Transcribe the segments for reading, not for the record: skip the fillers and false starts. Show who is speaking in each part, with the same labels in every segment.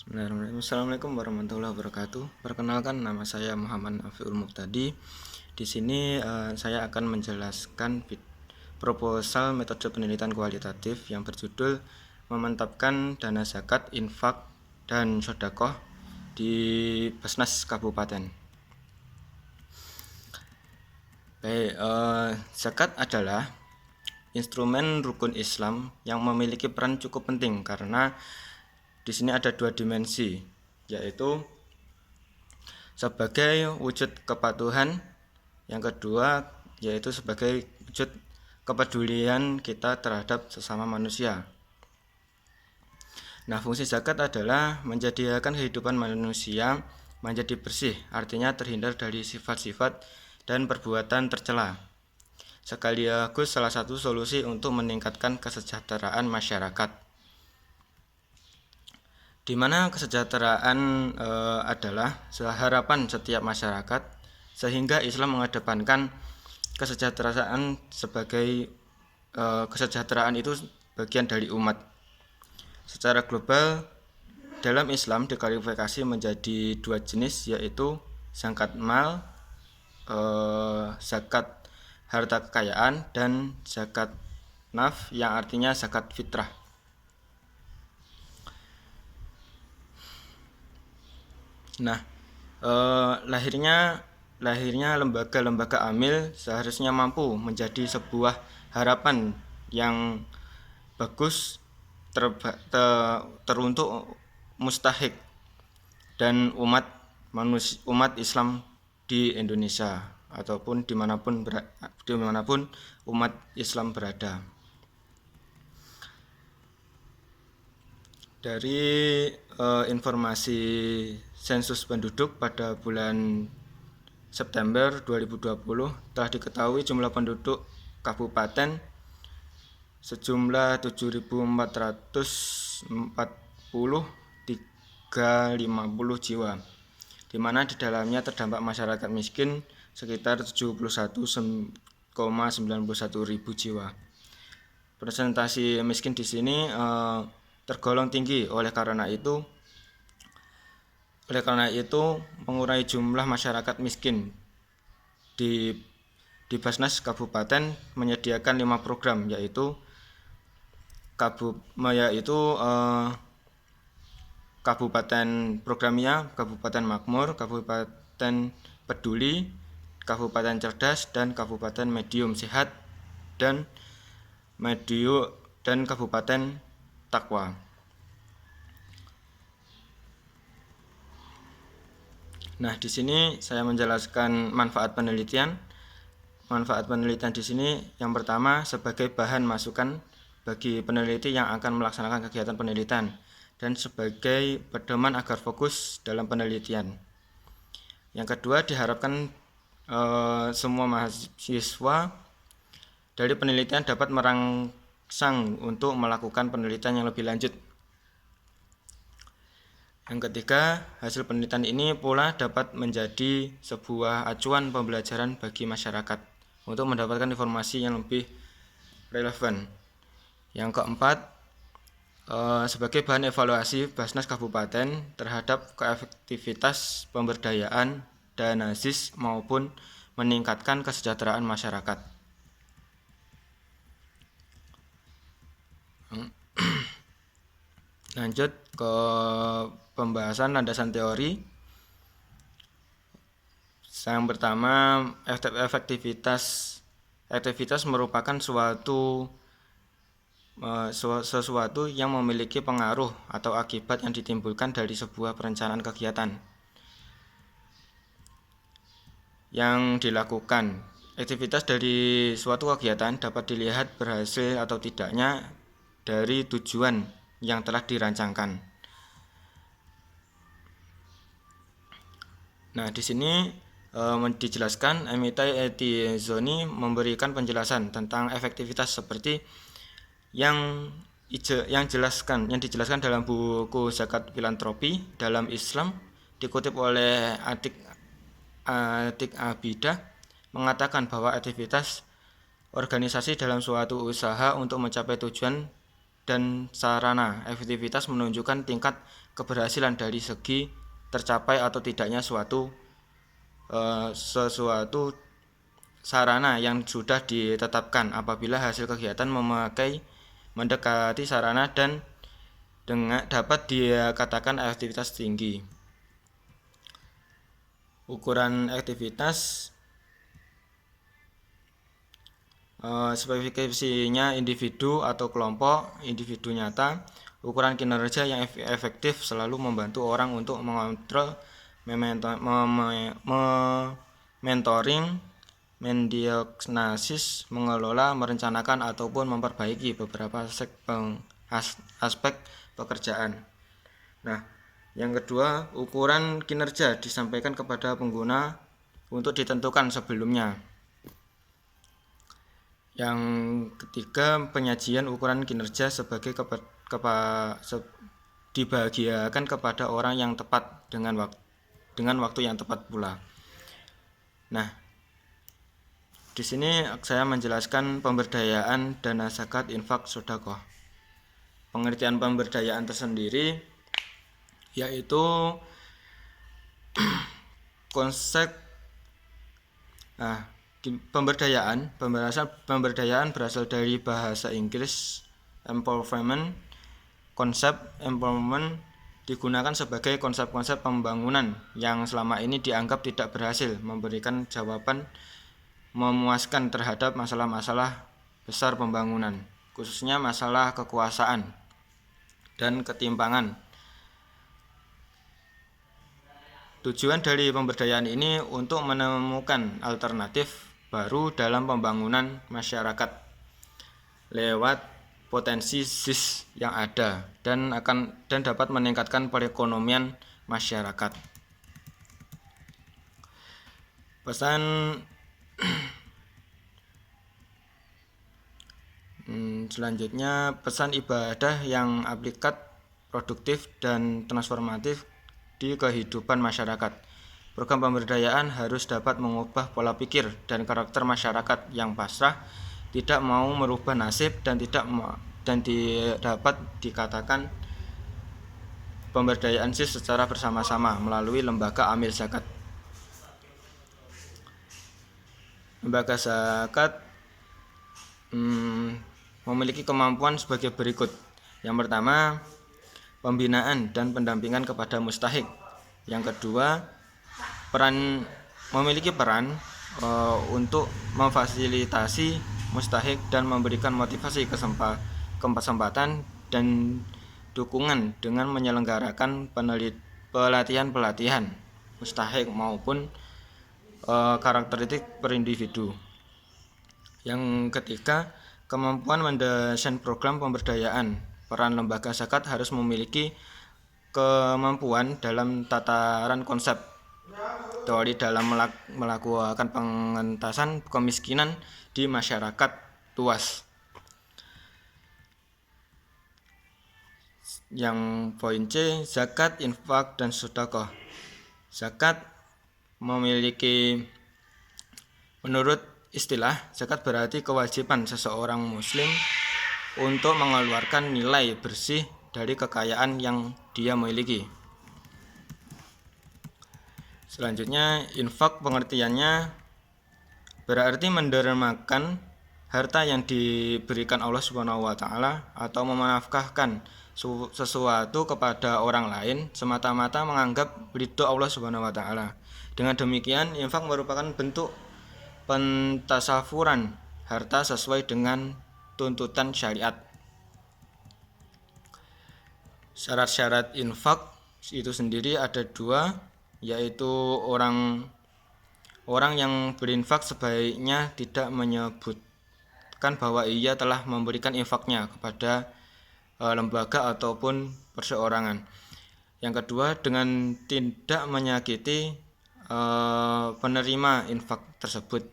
Speaker 1: Bismillahirrahmanirrahim. Assalamualaikum warahmatullahi wabarakatuh. Perkenalkan, nama saya Muhammad Afiul Muqtadi. Di sini saya akan menjelaskan proposal metode penelitian kualitatif yang berjudul memantapkan dana zakat, infak, dan sedekah di Basnas Kabupaten. Baik, zakat adalah instrumen rukun Islam yang memiliki peran cukup penting karena di sini ada dua dimensi, yaitu sebagai wujud kepatuhan, yang kedua yaitu sebagai wujud kepedulian kita terhadap sesama manusia. Nah, fungsi zakat adalah menjadikan kehidupan manusia menjadi bersih, artinya terhindar dari sifat-sifat dan perbuatan tercela. Sekaligus salah satu solusi untuk meningkatkan kesejahteraan masyarakat, di mana kesejahteraan adalah harapan setiap masyarakat, sehingga Islam mengedepankan kesejahteraan sebagai kesejahteraan itu bagian dari umat. Secara global, dalam Islam diklasifikasi menjadi dua jenis, yaitu zakat mal, zakat harta kekayaan, dan zakat naf yang artinya zakat fitrah. Nah, lahirnya lembaga-lembaga amil seharusnya mampu menjadi sebuah harapan yang bagus teruntuk mustahik dan umat Islam di Indonesia ataupun dimanapun umat Islam berada. Dari informasi sensus penduduk pada bulan September 2020 telah diketahui jumlah penduduk kabupaten sejumlah 7.440.350 jiwa, di mana di dalamnya terdapat masyarakat miskin sekitar 71,91 jiwa. Presentasi miskin di sini tergolong tinggi. Oleh karena itu mengurangi jumlah masyarakat miskin di Basnas Kabupaten menyediakan 5 program, yaitu Kabupaten Programia, Kabupaten Makmur, Kabupaten Peduli, Kabupaten Cerdas, dan Kabupaten Medium Sehat, dan Kabupaten Takwa. Nah, di sini saya menjelaskan manfaat penelitian. Manfaat penelitian di sini yang pertama sebagai bahan masukan bagi peneliti yang akan melaksanakan kegiatan penelitian dan sebagai pedoman agar fokus dalam penelitian. Yang kedua, diharapkan semua mahasiswa dari penelitian dapat merangsang untuk melakukan penelitian yang lebih lanjut. Yang ketiga, hasil penelitian ini pula dapat menjadi sebuah acuan pembelajaran bagi masyarakat untuk mendapatkan informasi yang lebih relevan. Yang keempat, sebagai bahan evaluasi Basnas Kabupaten terhadap keefektivitas pemberdayaan dana ZIS maupun meningkatkan kesejahteraan masyarakat. Lanjut ke pembahasan landasan teori. Yang pertama, efektivitas merupakan sesuatu yang memiliki pengaruh atau akibat yang ditimbulkan dari sebuah perencanaan kegiatan yang dilakukan. Aktivitas dari suatu kegiatan dapat dilihat berhasil atau tidaknya dari tujuan yang telah dirancangkan. Nah, di sini dijelaskan Amitai Etienzoni memberikan penjelasan tentang efektivitas seperti yang dijelaskan dalam buku Zakat Filantropi dalam Islam, dikutip oleh Atik Abidah, mengatakan bahwa aktivitas organisasi dalam suatu usaha untuk mencapai tujuan dan sarana. Efektivitas menunjukkan tingkat keberhasilan dari segi tercapai atau tidaknya sesuatu sarana yang sudah ditetapkan apabila hasil kegiatan mendekati sarana dan dapat dikatakan efektivitas tinggi. Ukuran efektivitas spesifikasinya individu atau kelompok, individu nyata. Ukuran kinerja yang efektif selalu membantu orang untuk mengontrol, mentoring, mendiagnosis, mengelola, merencanakan ataupun memperbaiki beberapa aspek pekerjaan. Nah, yang kedua, ukuran kinerja disampaikan kepada pengguna untuk ditentukan sebelumnya. Yang ketiga, penyajian ukuran kinerja sebagai dibahagiakan kepada orang yang tepat dengan waktu yang tepat pula. Nah, di sini saya menjelaskan pemberdayaan dana zakat, infak, sedekah. Pengertian pemberdayaan tersendiri yaitu konsep pemberdayaan berasal dari bahasa Inggris empowerment. Konsep empowerment digunakan sebagai konsep-konsep pembangunan yang selama ini dianggap tidak berhasil memberikan jawaban memuaskan terhadap masalah-masalah besar pembangunan, khususnya masalah kekuasaan dan ketimpangan. Tujuan dari pemberdayaan ini untuk menemukan alternatif baru dalam pembangunan masyarakat lewat potensi SIS yang ada dan dapat meningkatkan perekonomian masyarakat. Pesan selanjutnya, pesan ibadah yang aplikat, produktif, dan transformatif di kehidupan masyarakat. Program pemberdayaan harus dapat mengubah pola pikir dan karakter masyarakat yang pasrah, tidak mau merubah nasib, dan dapat dikatakan pemberdayaan SIS secara bersama-sama melalui lembaga amil zakat. Lembaga zakat memiliki kemampuan sebagai berikut. Yang pertama, pembinaan dan pendampingan kepada mustahik. Yang kedua, memiliki peran untuk memfasilitasi mustahik dan memberikan motivasi, kesempatan dan dukungan dengan menyelenggarakan pelatihan mustahik maupun karakteristik per individu. Yang ketiga, kemampuan mendesain program pemberdayaan. Peran lembaga zakat harus memiliki kemampuan dalam tataran konsep teori dalam melakukan pengentasan kemiskinan di masyarakat luas. Yang poin C, zakat, infak, dan sedekah. Zakat menurut istilah, zakat berarti kewajiban seseorang muslim untuk mengeluarkan nilai bersih dari kekayaan yang dia miliki. Selanjutnya, infak pengertiannya berarti mendermakan harta yang diberikan Allah SWT atau menafkahkan sesuatu kepada orang lain semata-mata menganggap ridho Allah SWT. Dengan demikian, infak merupakan bentuk pentasafuran harta sesuai dengan tuntutan syariat. Syarat-syarat infak itu sendiri ada 2, yaitu orang yang berinfak sebaiknya tidak menyebutkan bahwa ia telah memberikan infaknya kepada lembaga ataupun perseorangan. Yang kedua, dengan tidak menyakiti penerima infak tersebut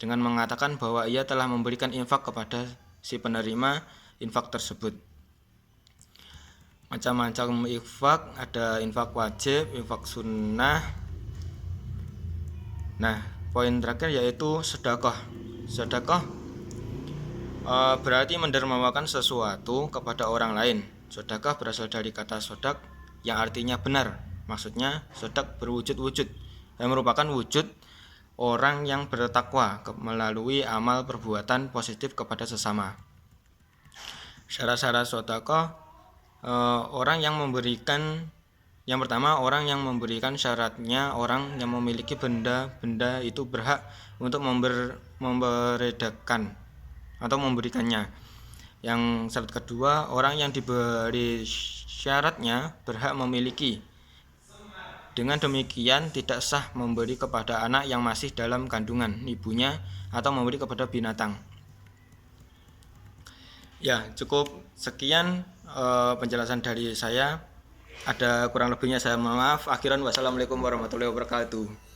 Speaker 1: dengan mengatakan bahwa ia telah memberikan infak kepada si penerima infak tersebut. Macam-macam infak, ada infak wajib, infak sunnah. Nah, poin terakhir yaitu sedekah. Sedekah berarti mendermawakan sesuatu kepada orang lain. Sodakah berasal dari kata sodak yang artinya benar. Maksudnya sodak berwujud-wujud, yang merupakan wujud orang yang bertakwa melalui amal perbuatan positif kepada sesama. Syarat-syarat sodakoh, orang yang memberikan, yang pertama, orang yang memberikan syaratnya orang yang memiliki benda-benda itu berhak untuk memberedakan atau memberikannya. Yang syarat kedua, orang yang diberi syaratnya berhak memiliki. Dengan demikian tidak sah memberi kepada anak yang masih dalam kandungan ibunya atau memberi kepada binatang. Ya, cukup sekian penjelasan dari saya. Ada kurang lebihnya saya mohon maaf. Akhiran wassalamualaikum warahmatullahi wabarakatuh.